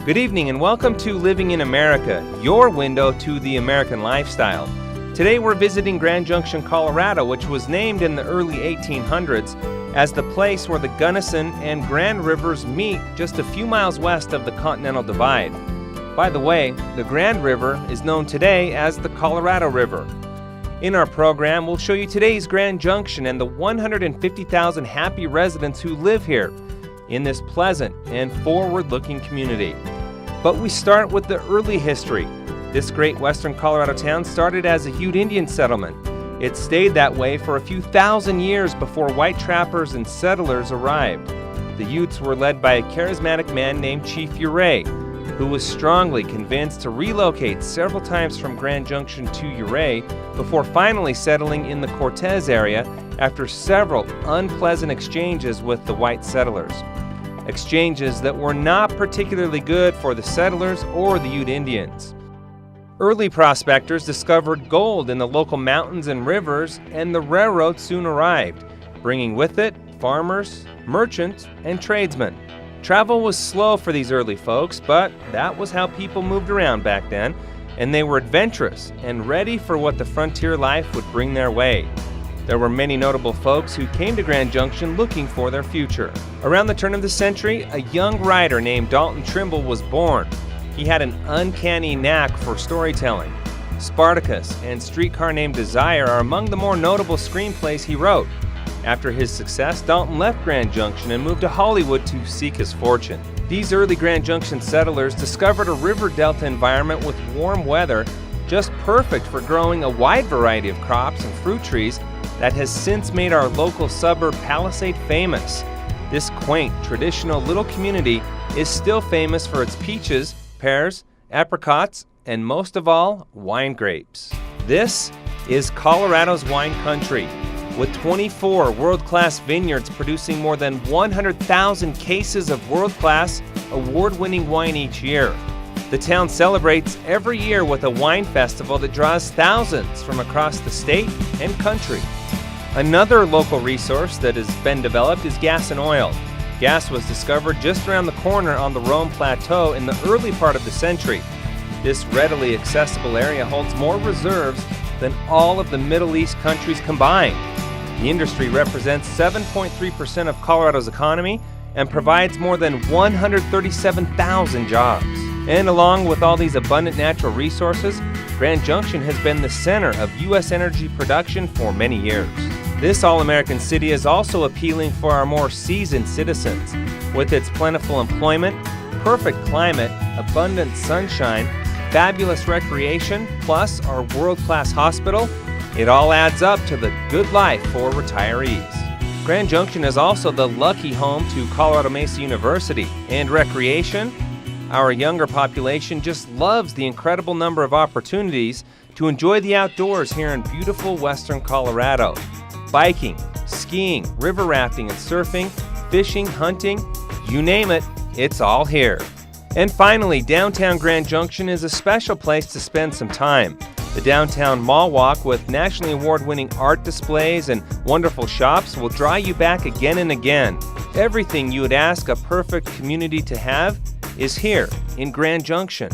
Good evening and welcome to Living in America, your window to the American lifestyle. Today we're visiting Grand Junction, Colorado, which was named in the early 1800s as the place where the Gunnison and Grand Rivers meet just a few miles west of the Continental Divide. By the way, the Grand River is known today as the Colorado River. In our program, we'll show you today's Grand Junction and the 150,000 happy residents who live here in this pleasant and forward-looking community. But we start with the early history. This great western Colorado town started as a Ute Indian settlement. It stayed that way for a few thousand years before white trappers and settlers arrived. The Utes were led by a charismatic man named Chief Ouray, who was strongly convinced to relocate several times from Grand Junction to Ouray before finally settling in the Cortez area after several unpleasant exchanges with the white settlers. Exchanges that were not particularly good for the settlers or the Ute Indians. Early prospectors discovered gold in the local mountains and rivers, and the railroad soon arrived, bringing with it farmers, merchants, and tradesmen. Travel was slow for these early folks, but that was how people moved around back then, and they were adventurous and ready for what the frontier life would bring their way. There were many notable folks who came to Grand Junction looking for their future. Around the turn of the century, a young writer named Dalton Trimble was born. He had an uncanny knack for storytelling. Spartacus and Streetcar Named Desire are among the more notable screenplays he wrote. After his success, Dalton left Grand Junction and moved to Hollywood to seek his fortune. These early Grand Junction settlers discovered a river delta environment with warm weather, just perfect for growing a wide variety of crops and fruit trees that has since made our local suburb Palisade famous. This quaint, traditional little community is still famous for its peaches, pears, apricots, and most of all, wine grapes. This is Colorado's wine country, with 24 world-class vineyards producing more than 100,000 cases of world-class, award-winning wine each year. The town celebrates every year with a wine festival that draws thousands from across the state and country. Another local resource that has been developed is gas and oil. Gas was discovered just around the corner on the Rome Plateau in the early part of the century. This readily accessible area holds more reserves than all of the Middle East countries combined. The industry represents 7.3% of Colorado's economy and provides more than 137,000 jobs. And along with all these abundant natural resources, Grand Junction has been the center of U.S. energy production for many years. This all-American city is also appealing for our more seasoned citizens. With its plentiful employment, perfect climate, abundant sunshine, fabulous recreation, plus our world-class hospital, it all adds up to the good life for retirees. Grand Junction is also the lucky home to Colorado Mesa University, and recreation. Our younger population just loves the incredible number of opportunities to enjoy the outdoors here in beautiful western Colorado. Biking, skiing, river rafting and surfing, fishing, hunting, you name it, it's all here. And finally, downtown Grand Junction is a special place to spend some time. The downtown mall walk with nationally award-winning art displays and wonderful shops will draw you back again and again. Everything you would ask a perfect community to have is here in Grand Junction.